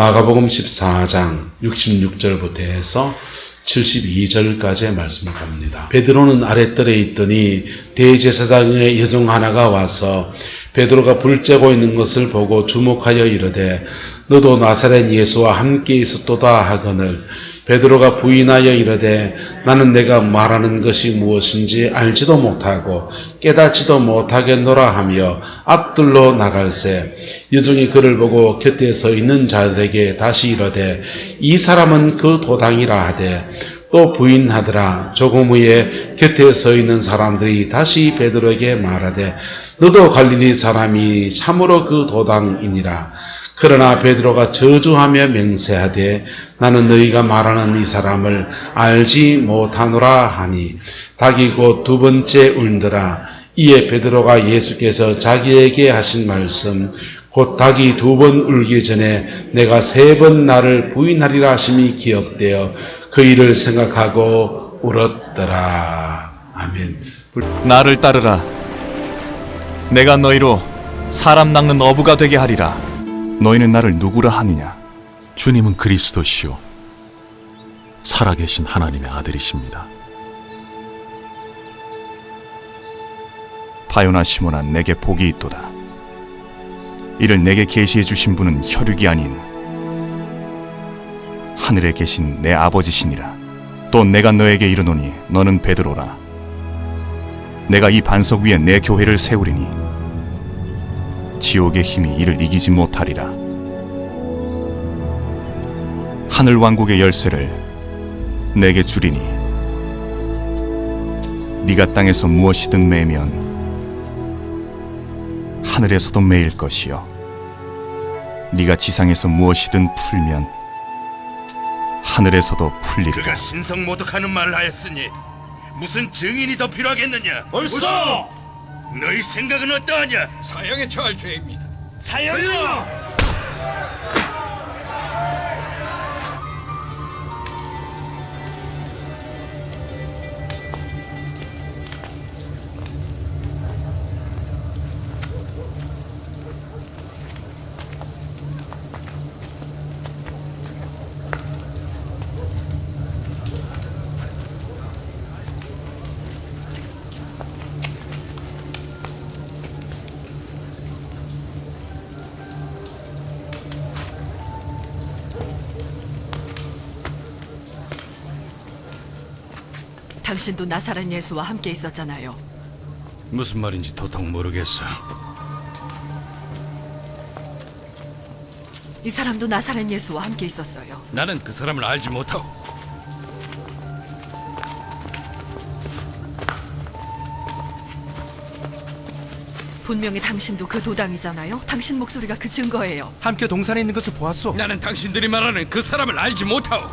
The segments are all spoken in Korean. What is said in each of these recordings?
마가복음 14장 66절부터 해서 72절까지의 말씀을 봅니다. 베드로는 아랫뜰에 있더니 대제사장의 여종 하나가 와서 베드로가 불 쬐고 있는 것을 보고 주목하여 이르되 너도 나사렛 예수와 함께 있었도다 하거늘 베드로가 부인하여 이르되 나는 내가 말하는 것이 무엇인지 알지도 못하고 깨닫지도 못하겠노라 하며 앞뜰로 나갈새 여종이 그를 보고 곁에 서 있는 자들에게 다시 이르되 이 사람은 그 도당이라 하되 또 부인하더라. 조금 후에 곁에 서 있는 사람들이 다시 베드로에게 말하되 너도 갈릴리 사람이 참으로 그 도당이니라. 그러나 베드로가 저주하며 맹세하되 나는 너희가 말하는 이 사람을 알지 못하노라 하니 닭이 곧 두 번째 울더라. 이에 베드로가 예수께서 자기에게 하신 말씀 곧 닭이 두 번 울기 전에 내가 세 번 나를 부인하리라 하심이 기억되어 그 일을 생각하고 울었더라. 아멘. 나를 따르라. 내가 너희로 사람 낚는 어부가 되게 하리라. 너희는 나를 누구라 하느냐? 주님은 그리스도시요 살아계신 하나님의 아들이십니다. 바요나 시몬아, 내게 복이 있도다. 이를 내게 계시해 주신 분은 혈육이 아닌 하늘에 계신 내 아버지시니라. 또 내가 너에게 이르노니 너는 베드로라. 내가 이 반석 위에 내 교회를 세우리니 지옥의 힘이 이를 이기지 못하리라. 하늘 왕국의 열쇠를 내게 주리니 네가 땅에서 무엇이든 매면 하늘에서도 매일 것이요 네가 지상에서 무엇이든 풀면 하늘에서도 풀리리라. 그가 신성모독하는 말을 하였으니 무슨 증인이 더 필요하겠느냐? 벌써 너희 생각은 어떠하냐? 사형에 처할 죄입니다. 사형이요! 당신도 나사렛 예수와 함께 있었잖아요. 무슨 말인지 도통 모르겠어. 이 사람도 나사렛 예수와 함께 있었어요. 나는 그 사람을 알지 못하고. 분명히 당신도 그 도당이잖아요. 당신 목소리가 그 증거예요. 함께 동산에 있는 것을 보았소. 나는 당신들이 말하는 그 사람을 알지 못하고.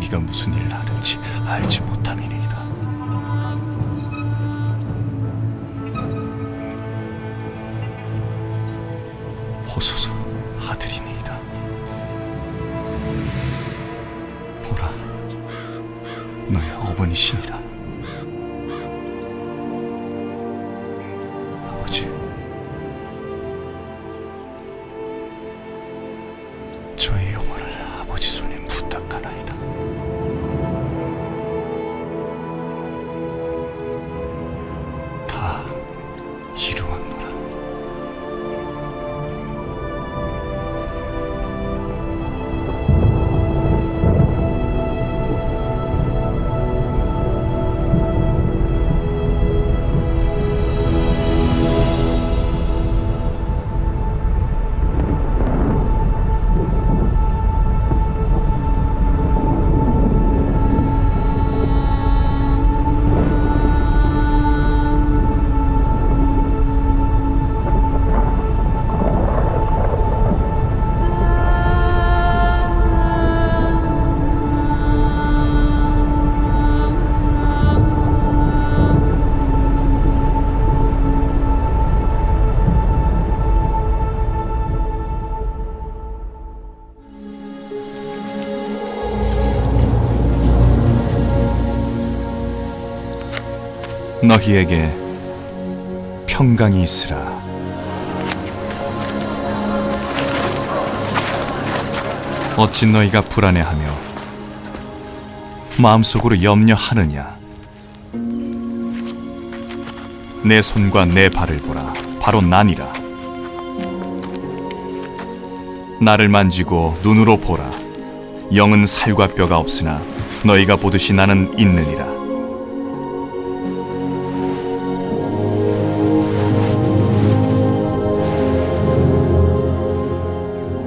너희가 무슨 일을 하는지 알지 못함이니이다. 보소서, 아들이니이다. 보라, 너의 어머니시니라. 아버지, 저의 영혼을 아버지 손에 부탁하나이다. 다 이루었노라. 너희에게 평강이 있으라. 어찌 너희가 불안해하며 마음속으로 염려하느냐? 내 손과 내 발을 보라. 바로 나니라. 나를 만지고 눈으로 보라. 영은 살과 뼈가 없으나 너희가 보듯이 나는 있느니라.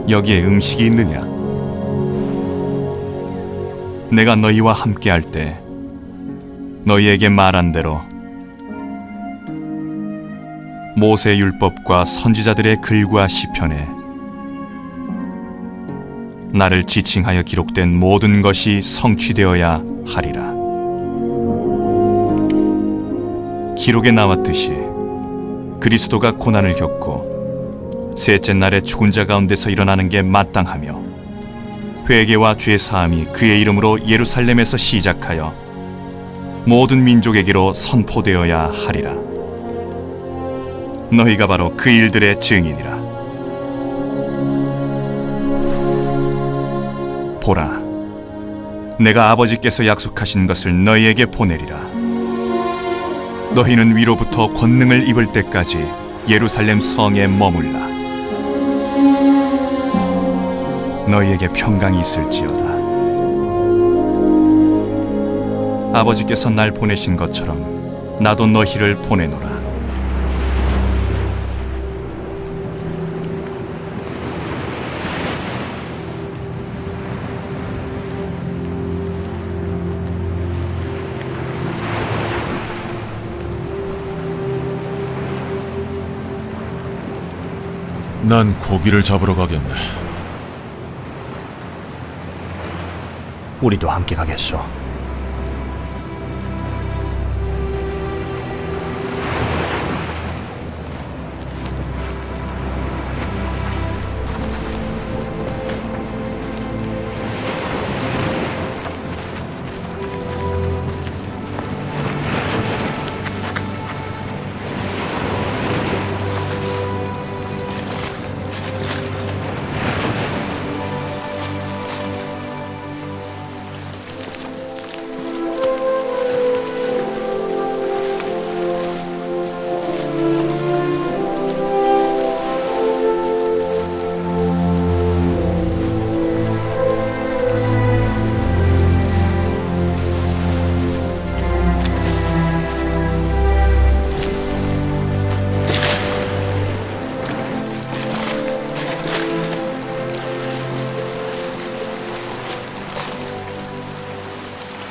여기에 음식이 있느냐? 내가 너희와 함께할 때 너희에게 말한 대로 모세 율법과 선지자들의 글과 시편에 나를 지칭하여 기록된 모든 것이 성취되어야 하리라. 기록에 나왔듯이 그리스도가 고난을 겪고 셋째 날에 죽은 자 가운데서 일어나는 게 마땅하며 회개와 죄 사함이 그의 이름으로 예루살렘에서 시작하여 모든 민족에게로 선포되어야 하리라. 너희가 바로 그 일들의 증인이라. 보라, 내가 아버지께서 약속하신 것을 너희에게 보내리라. 너희는 위로부터 권능을 입을 때까지 예루살렘 성에 머물라. 너희에게 평강이 있을지어다. 아버지께서 날 보내신 것처럼 나도 너희를 보내노라. 난 고기를 잡으러 가겠네. 우리도 함께 가겠소.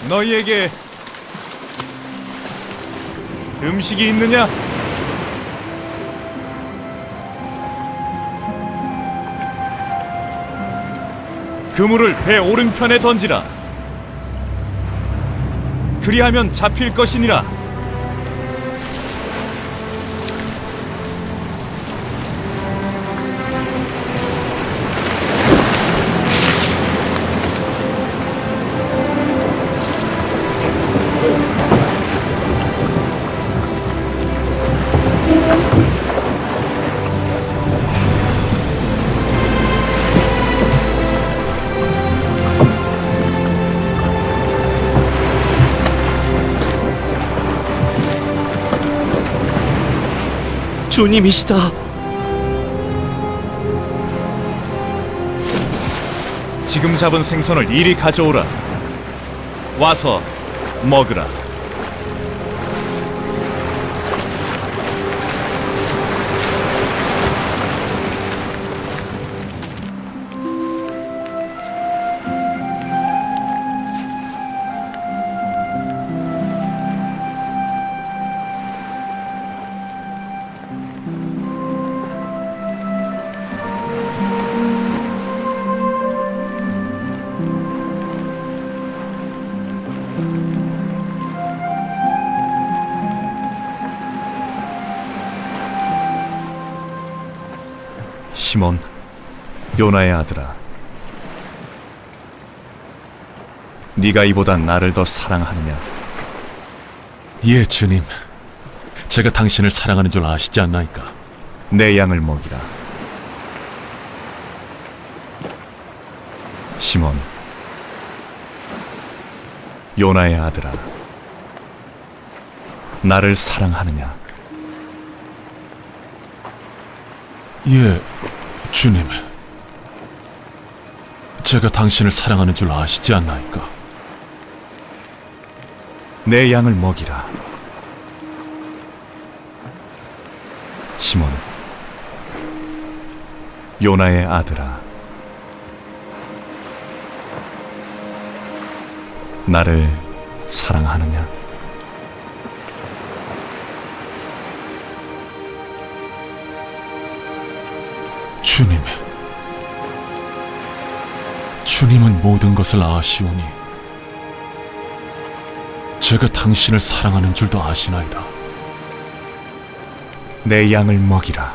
너희에게 음식이 있느냐? 그물을 배 오른편에 던지라. 그리하면 잡힐 것이니라. 주님이시다. 지금 잡은 생선을 이리 가져오라. 와서 먹으라. 시몬, 요나의 아들아, 네가 이보다 나를 더 사랑하느냐? 예, 주님. 제가 당신을 사랑하는 줄 아시지 않나이까? 내 양을 먹이라. 시몬, 요나의 아들아, 나를 사랑하느냐? 예, 주님. 제가 당신을 사랑하는 줄 아시지 않나이까? 내 양을 먹이라. 시몬, 요나의 아들아, 나를 사랑하느냐? 주님. 주님은 모든 것을 아시오니 제가 당신을 사랑하는 줄도 아시나이다. 내 양을 먹이라.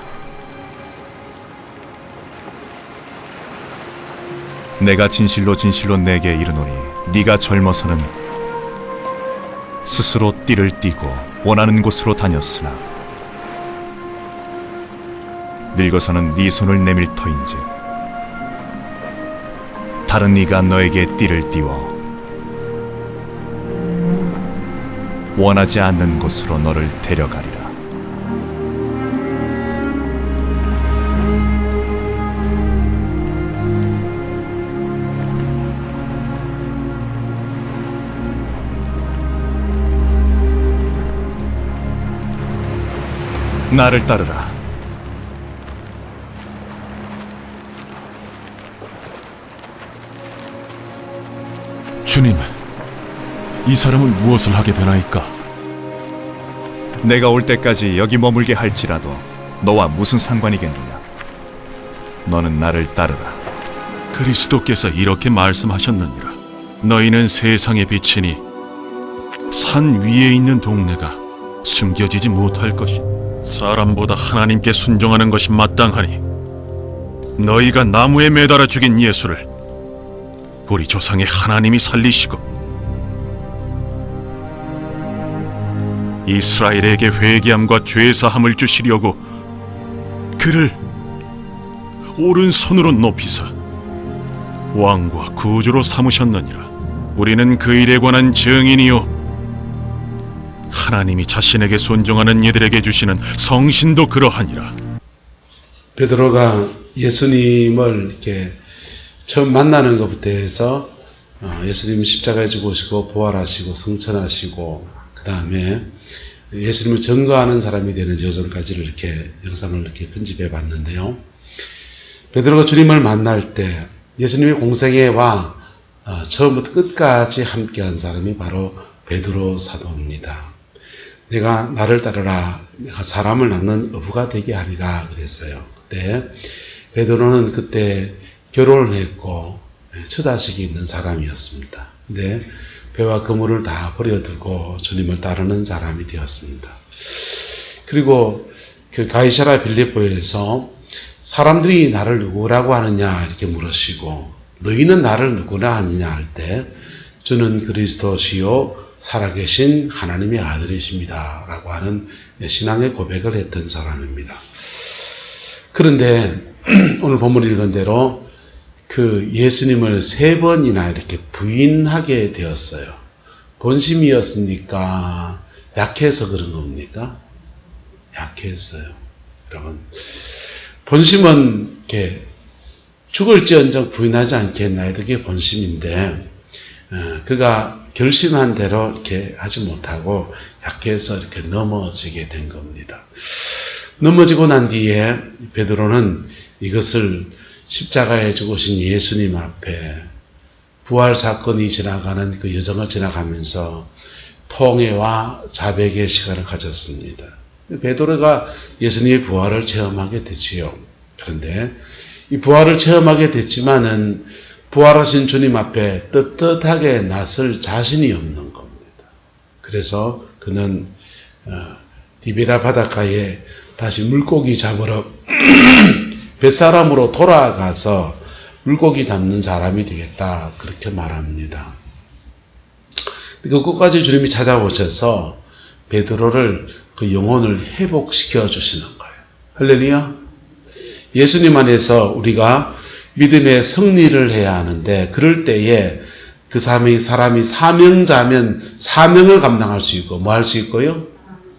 내가 진실로 진실로 내게 이르노니 네가 젊어서는 스스로 띠를 띠고 원하는 곳으로 다녔으나 늙어서는 네 손을 내밀 터인즉 다른 이가 너에게 띠를 띠워 원하지 않는 곳으로 너를 데려가리라. 나를 따르라. 주님, 이 사람은 무엇을 하게 되나이까? 내가 올 때까지 여기 머물게 할지라도 너와 무슨 상관이겠느냐? 너는 나를 따르라. 그리스도께서 이렇게 말씀하셨느니라. 너희는 세상의 빛이니 산 위에 있는 동네가 숨겨지지 못할 것이. 사람보다 하나님께 순종하는 것이 마땅하니 너희가 나무에 매달아 죽인 예수를 우리 조상의 하나님이 살리시고 이스라엘에게 회개함과 죄사함을 주시려고 그를 오른손으로 높이사 왕과 구주로 삼으셨느니라. 우리는 그 일에 관한 증인이요 하나님이 자신에게 순종하는 이들에게 주시는 성신도 그러하니라. 베드로가 예수님을 이렇게 처음 만나는 것부터 해서 예수님 십자가에 죽으시고 부활하시고 성천하시고 그 다음에 예수님을 증거하는 사람이 되는 여정까지를 이렇게 영상을 이렇게 편집해 봤는데요. 베드로가 주님을 만날 때 예수님의 공생애와 처음부터 끝까지 함께한 사람이 바로 베드로 사도입니다. 내가 나를 따르라. 내가 사람을 낳는 어부가 되게 하리라 그랬어요. 그때 베드로는 그때 결혼을 했고 처자식이 있는 사람이었습니다. 근데 배와 그물을 다 버려두고 주님을 따르는 사람이 되었습니다. 그리고 그 가이사랴 빌립보에서 사람들이 나를 누구라고 하느냐 이렇게 물으시고 너희는 나를 누구라 하느냐 할 때 저는 그리스도시요 살아계신 하나님의 아들이십니다 라고 하는 신앙의 고백을 했던 사람입니다. 그런데 오늘 본문 읽은 대로 그 예수님을 3번이나 이렇게 부인하게 되었어요. 본심이었습니까? 약해서 그런 겁니까? 약했어요. 여러분, 본심은 이렇게 죽을지언정 부인하지 않겠나요? 그게 본심인데 그가 결심한 대로 이렇게 하지 못하고 약해서 이렇게 넘어지게 된 겁니다. 넘어지고 난 뒤에 베드로는 이것을 십자가에 죽으신 예수님 앞에 부활 사건이 지나가는 그 여정을 지나가면서 통회와 자백의 시간을 가졌습니다. 베드로가 예수님의 부활을 체험하게 되지요. 그런데 이 부활을 체험하게 됐지만은 부활하신 주님 앞에 떳떳하게 나설 자신이 없는 겁니다. 그래서 그는 디베라 바닷가에 다시 물고기 잡으러 뱃사람으로 돌아가서 물고기 잡는 사람이 되겠다 그렇게 말합니다. 그것까지 주님이 찾아오셔서 베드로를 그 영혼을 회복시켜 주시는 거예요. 할렐루야. 예수님 안에서 우리가 믿음의 승리를 해야 하는데 그럴 때에 그 사람이 사명자면 사명을 감당할 수 있고 뭐 할 수 있고요?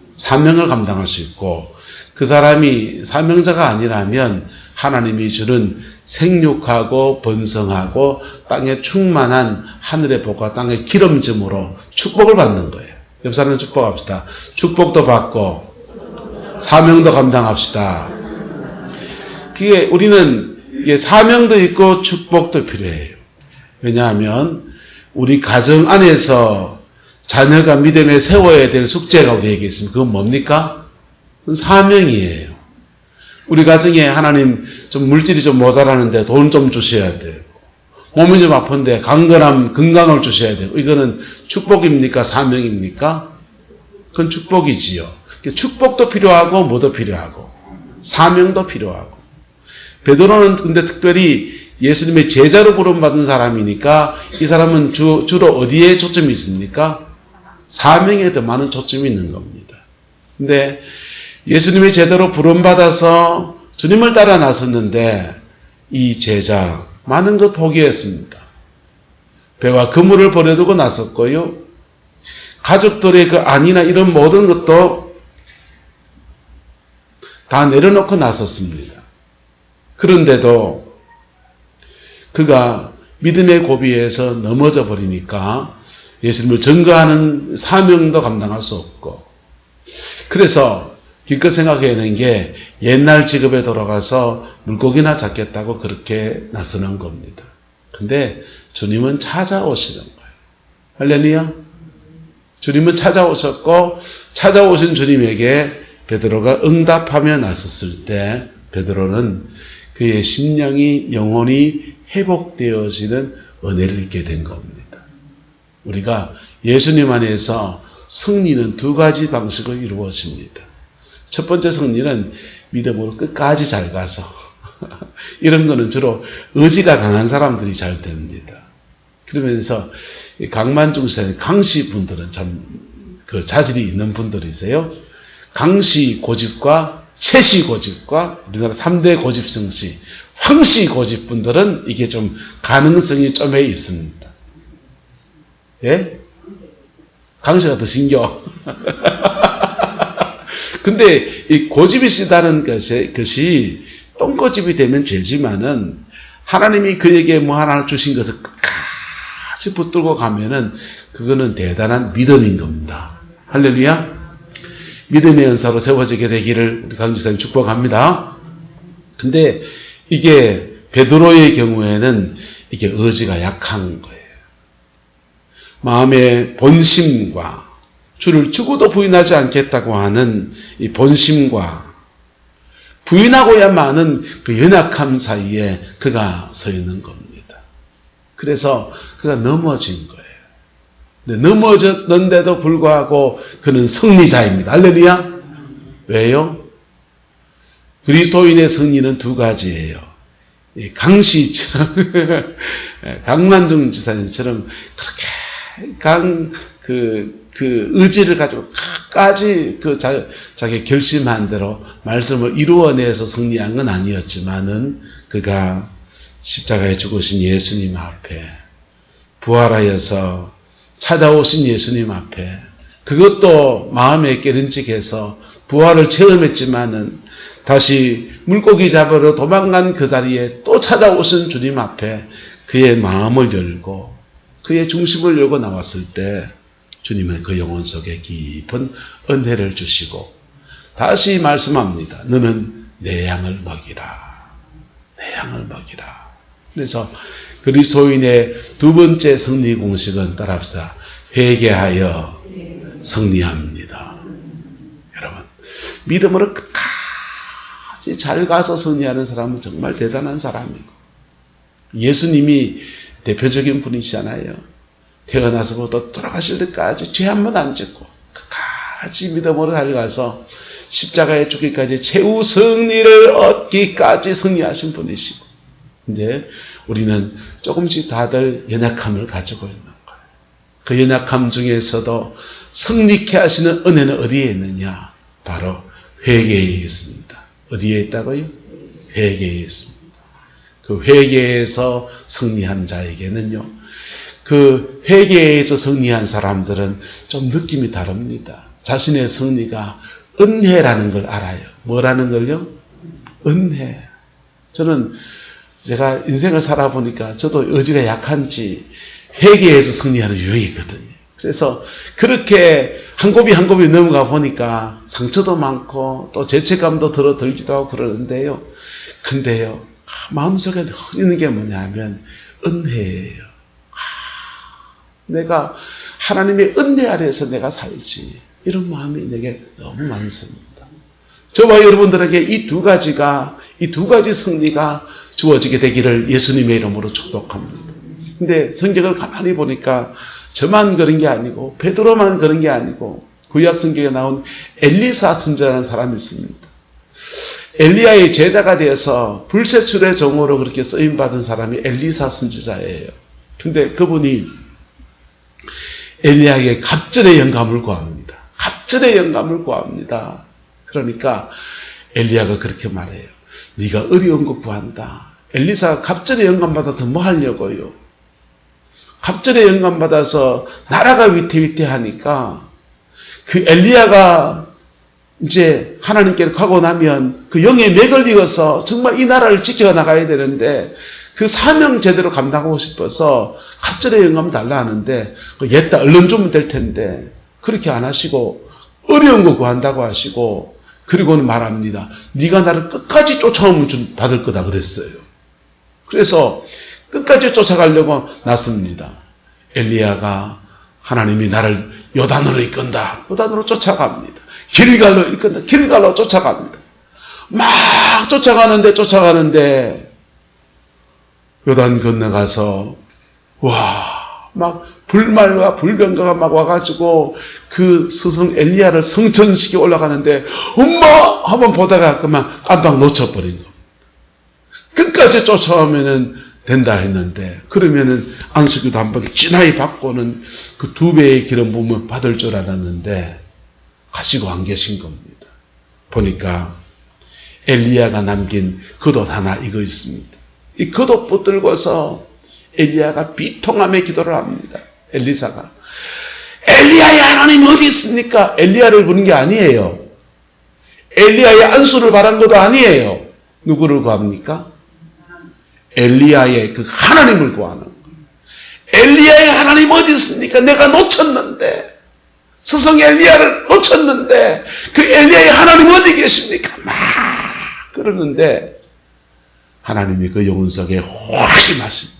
사명을 감당할 수 있고 그 사람이 사명자가 아니라면 하나님이 주는 생육하고 번성하고 땅에 충만한 하늘의 복과 땅의 기름짐으로 축복을 받는 거예요. 옆 사람 축복합시다. 축복도 받고 사명도 감당합시다. 그게 우리는 사명도 있고 축복도 필요해요. 왜냐하면 우리 가정 안에서 자녀가 믿음에 세워야 될 숙제가 우리에게 있습니다. 그건 뭡니까? 그건 사명이에요. 우리 가정에 하나님 좀 물질이 좀 모자라는데 돈 좀 주셔야 돼요. 몸이 좀 아픈데 건강을 주셔야 돼요. 이거는 축복입니까? 사명입니까? 그건 축복이지요. 축복도 필요하고 뭐도 필요하고 사명도 필요하고. 베드로는 근데 특별히 예수님의 제자로 부름받은 사람이니까 이 사람은 주로 어디에 초점이 있습니까? 사명에 더 많은 초점이 있는 겁니다. 근데 예수님의 제자로 부름받아서 주님을 따라 나섰는데 이 제자 많은 것 포기했습니다. 배와 그물을 버려두고 나섰고요. 가족들의 그 안위나 이런 모든 것도 다 내려놓고 나섰습니다. 그런데도 그가 믿음의 고비에서 넘어져 버리니까 예수님을 증거하는 사명도 감당할 수 없고 그래서 기껏 생각해내는 게 옛날 직업에 돌아가서 물고기나 잡겠다고 그렇게 나서는 겁니다. 근데 주님은 찾아오시는 거예요. 할렐루야. 주님은 찾아오셨고 찾아오신 주님에게 베드로가 응답하며 나섰을 때 베드로는 그의 심령이 영혼이 회복되어지는 은혜를 입게 된 겁니다. 우리가 예수님 안에서 승리는 2가지 방식으로 이루어집니다. 첫 번째 승리는 믿음으로 끝까지 잘 가서 이런 거는 주로 의지가 강한 사람들이 잘 됩니다. 그러면서 강만중생 강씨 분들은 참 그 자질이 있는 분들이세요. 강씨 고집과 최씨 고집과 우리나라 3대 고집성씨 황씨 고집 분들은 이게 좀 가능성이 좀 있습니다. 예? 강씨가 더 신겨. 근데 이 고집이 쓰다는 것이 똥고집이 되면 죄지만은 하나님이 그에게 뭐 하나 주신 것을 끝까지 붙들고 가면은 그거는 대단한 믿음인 겁니다. 할렐루야. 믿음의 은사로 세워지게 되기를 우리 강지사님 축복합니다. 근데 이게 베드로의 경우에는 이게 의지가 약한 거예요. 마음의 본심과 주를 죽어도 부인하지 않겠다고 하는 이 본심과 부인하고야만은 그 연약함 사이에 그가 서 있는 겁니다. 그래서 그가 넘어진 거예요. 근데 넘어졌는데도 불구하고 그는 승리자입니다. 할렐루야. 왜요? 그리스도인의 승리는 두 가지예요. 강시처럼 강만중 지사님처럼 그렇게 그 의지를 가지고 끝까지 자기 결심한 대로 말씀을 이루어내서 승리한 건 아니었지만은 그가 십자가에 죽으신 예수님 앞에 부활하여서 찾아오신 예수님 앞에 그것도 마음에 깨름직해서 부활을 체험했지만은 다시 물고기 잡으러 도망간 그 자리에 또 찾아오신 주님 앞에 그의 마음을 열고 그의 중심을 열고 나왔을 때 주님은 그 영혼 속에 깊은 은혜를 주시고 다시 말씀합니다. 너는 내 양을 먹이라. 내 양을 먹이라. 그래서 그리스도인의 두 번째 승리 공식은 따라합시다. 회개하여 승리합니다. 여러분, 믿음으로 끝까지 잘 가서 승리하는 사람은 정말 대단한 사람이고 예수님이 대표적인 분이시잖아요. 태어나서부터 돌아가실 때까지 죄 한 번 안 짓고 끝까지 믿음으로 잘 가서 십자가에 죽기까지 최후 승리를 얻기까지 승리하신 분이시고 근데 우리는 조금씩 다들 연약함을 가지고 있는 거예요. 그 연약함 중에서도 승리케 하시는 은혜는 어디에 있느냐? 바로 회개에 있습니다. 어디에 있다고요? 회개에 있습니다. 그 회개에서 승리한 자에게는요. 그 회개에서 승리한 사람들은 좀 느낌이 다릅니다. 자신의 승리가 은혜라는 걸 알아요. 뭐라는 걸요? 은혜. 저는 제가 인생을 살아보니까 저도 의지가 약한지 회개에서 승리하는 유형이거든요. 그래서 그렇게 한 곱이 한 곱이 넘어가 보니까 상처도 많고 또 죄책감도 들기도 하고 그러는데요. 근데요, 마음속에 있는 게 뭐냐면 은혜예요. 내가 하나님의 은혜 아래에서 내가 살지. 이런 마음이 내게 너무 많습니다. 저와 여러분들에게 이 두 가지 승리가 주어지게 되기를 예수님의 이름으로 축복합니다. 근데 성경을 가만히 보니까 저만 그런 게 아니고 베드로만 그런 게 아니고 구약 성경에 나온 엘리사 선지자라는 사람이 있습니다. 엘리야의 제자가 되어서 불세출의 종으로 그렇게 쓰임받은 사람이 엘리사 선지자예요. 근데 그분이 엘리야에게 갑절의 영감을 구합니다. 갑절의 영감을 구합니다. 그러니까 엘리야가 그렇게 말해요. 네가 어려운 거 구한다. 엘리사가 갑절의 영감 받아서 뭐 하려고요? 갑절의 영감 받아서 나라가 위태위태하니까 그 엘리야가 이제 하나님께로 가고 나면 그 영의 맥을 이어서 정말 이 나라를 지켜나가야 되는데 그 사명 제대로 감당하고 싶어서 갑절의 영감 달라 하는데 옛다 얼른 주면 될 텐데 그렇게 안 하시고 어려운 거 구한다고 하시고 그리고는 말합니다. 네가 나를 끝까지 쫓아오면 받을 거다 그랬어요. 그래서 끝까지 쫓아가려고 났습니다. 엘리야가 하나님이 나를 요단으로 이끈다. 요단으로 쫓아갑니다. 길갈로 이끈다. 길갈로 쫓아갑니다. 막 쫓아가는데 요단 건너가서 막 불말과 불병거가 막 와가지고 그 스승 엘리야를 성전시켜 올라가는데 엄마 한번 보다가 그만 깜빡 놓쳐버린 겁니다. 끝까지 쫓아오면은 된다 했는데 그러면은 안수기도 한 번 진하게 받고는 그 2배의 기름 부음을 받을 줄 알았는데 가시고 안 계신 겁니다. 보니까 엘리야가 남긴 겉옷 하나 이거 있습니다. 이 겉옷 붙들고서 엘리야가 비통함에 기도를 합니다. 엘리사가 엘리야의 하나님 어디 있습니까? 엘리야를 부른 게 아니에요. 엘리야의 안수를 바란 것도 아니에요. 누구를 구합니까? 엘리야의 그 하나님을 구하는 거예요. 엘리야의 하나님 어디 있습니까? 내가 놓쳤는데 스승 엘리야를 놓쳤는데 그 엘리야의 하나님 어디 계십니까? 막 그러는데 하나님이 그 영혼 속에 확 임하십니다.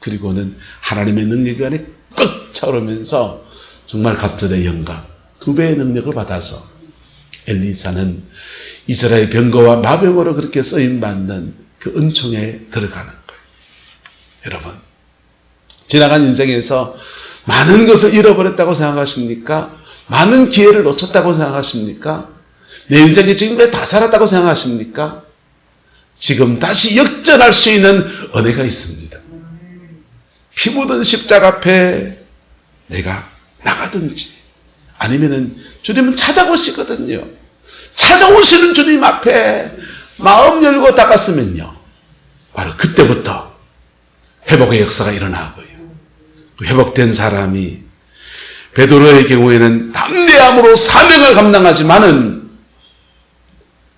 그리고는 하나님의 능력이 안에 꽉 차오르면서 정말 갑절의 영감 2배의 능력을 받아서 엘리사는 이스라엘 병거와 마병으로 그렇게 쓰임받는 그 은총에 들어가는 거예요. 여러분, 지나간 인생에서 많은 것을 잃어버렸다고 생각하십니까? 많은 기회를 놓쳤다고 생각하십니까? 내 인생이 지금까지 다 살았다고 생각하십니까? 지금 다시 역전할 수 있는 은혜가 있습니다. 피 묻은 십자가 앞에 내가 나가든지 아니면은 주님은 찾아오시거든요. 찾아오시는 주님 앞에 마음 열고 닦았으면요, 바로 그때부터 회복의 역사가 일어나고요. 그 회복된 사람이 베드로의 경우에는 담대함으로 사명을 감당하지만은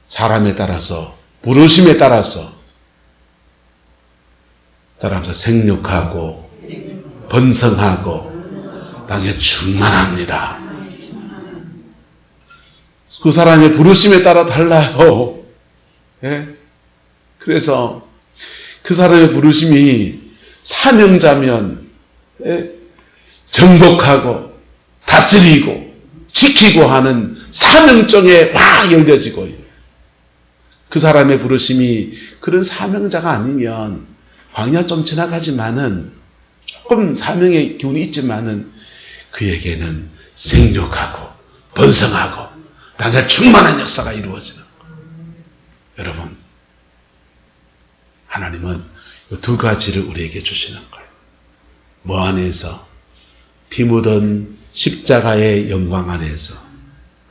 사람에 따라서, 부르심에 따라서 생육하고 번성하고 땅에 충만합니다. 그 사람의 부르심에 따라 달라요. 예? 그래서 그 사람의 부르심이 사명자면, 예? 정복하고 다스리고 지키고 하는 사명정에 확 열려지고요. 그 사람의 부르심이 그런 사명자가 아니면 광야 좀 지나가지만은 조금 사명의 기운이 있지만은 그에게는 생육하고 번성하고 땅에 충만한 역사가 이루어지는 거예요. 여러분, 하나님은 이 두 가지를 우리에게 주시는 거예요. 뭐 안에서? 피 묻은 십자가의 영광 안에서.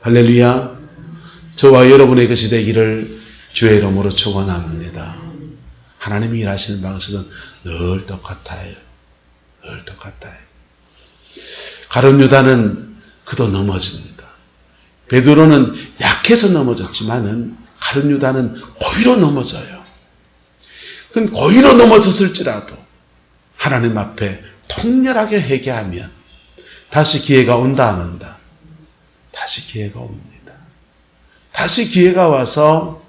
할렐루야. 저와 여러분의 것이 되기를 주의 이름으로 축원합니다. 하나님이 일하시는 방식은 늘 똑같아요. 늘 똑같아요. 가룟 유다는 그도 넘어집니다. 베드로는 약해서 넘어졌지만은 가룟 유다는 고의로 넘어져요. 그건 고의로 넘어졌을지라도 하나님 앞에 통렬하게 회개하면 다시 기회가 온다 안 온다? 다시 기회가 옵니다. 다시 기회가 와서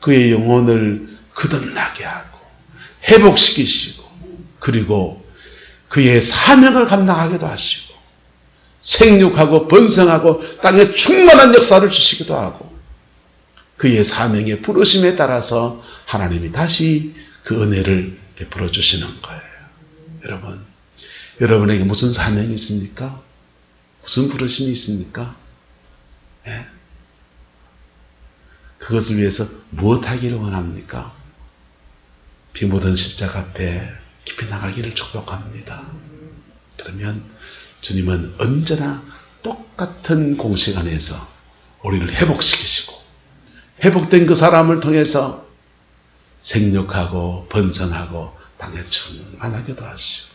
그의 영혼을 거듭나게 하고 회복시키시고 그리고 그의 사명을 감당하기도 하시고 생육하고 번성하고 땅에 충만한 역사를 주시기도 하고 그의 사명의 부르심에 따라서 하나님이 다시 그 은혜를 베풀어 주시는 거예요. 여러분, 여러분에게 무슨 사명이 있습니까? 무슨 부르심이 있습니까? 네? 그것을 위해서 무엇하기를 원합니까? 피 묻은 십자가 앞에 깊이 나가기를 축복합니다. 그러면 주님은 언제나 똑같은 공식 안에서 우리를 회복시키시고 회복된 그 사람을 통해서 생육하고 번성하고 땅에 충만하게도 하시고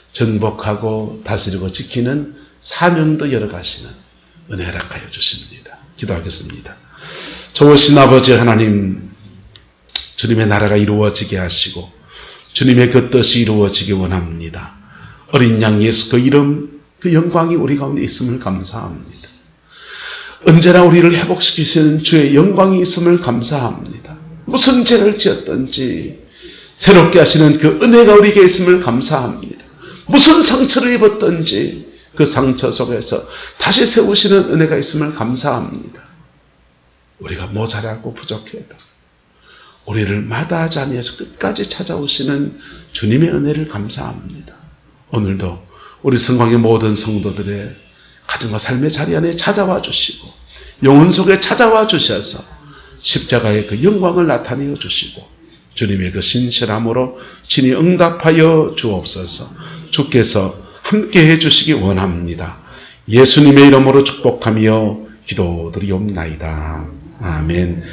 정복하고 다스리고 지키는 사명도 열어가시는 은혜 허락하여 주십니다. 기도하겠습니다. 좋으신 아버지 하나님, 주님의 나라가 이루어지게 하시고 주님의 그 뜻이 이루어지기 원합니다. 어린 양 예수 그 이름, 그 영광이 우리 가운데 있음을 감사합니다. 언제나 우리를 회복시키시는 주의 영광이 있음을 감사합니다. 무슨 죄를 지었든지 새롭게 하시는 그 은혜가 우리에게 있음을 감사합니다. 무슨 상처를 입었든지 그 상처 속에서 다시 세우시는 은혜가 있음을 감사합니다. 우리가 모자라고 부족해도 우리를 마다하지 아니하셔서 끝까지 찾아오시는 주님의 은혜를 감사합니다. 오늘도 우리 성광의 모든 성도들의 가정과 삶의 자리 안에 찾아와 주시고 영혼 속에 찾아와 주셔서 십자가의 그 영광을 나타내어 주시고 주님의 그 신실함으로 친히 응답하여 주옵소서. 주께서 함께해 주시기 원합니다. 예수님의 이름으로 축복하며 기도드리옵나이다. 아멘.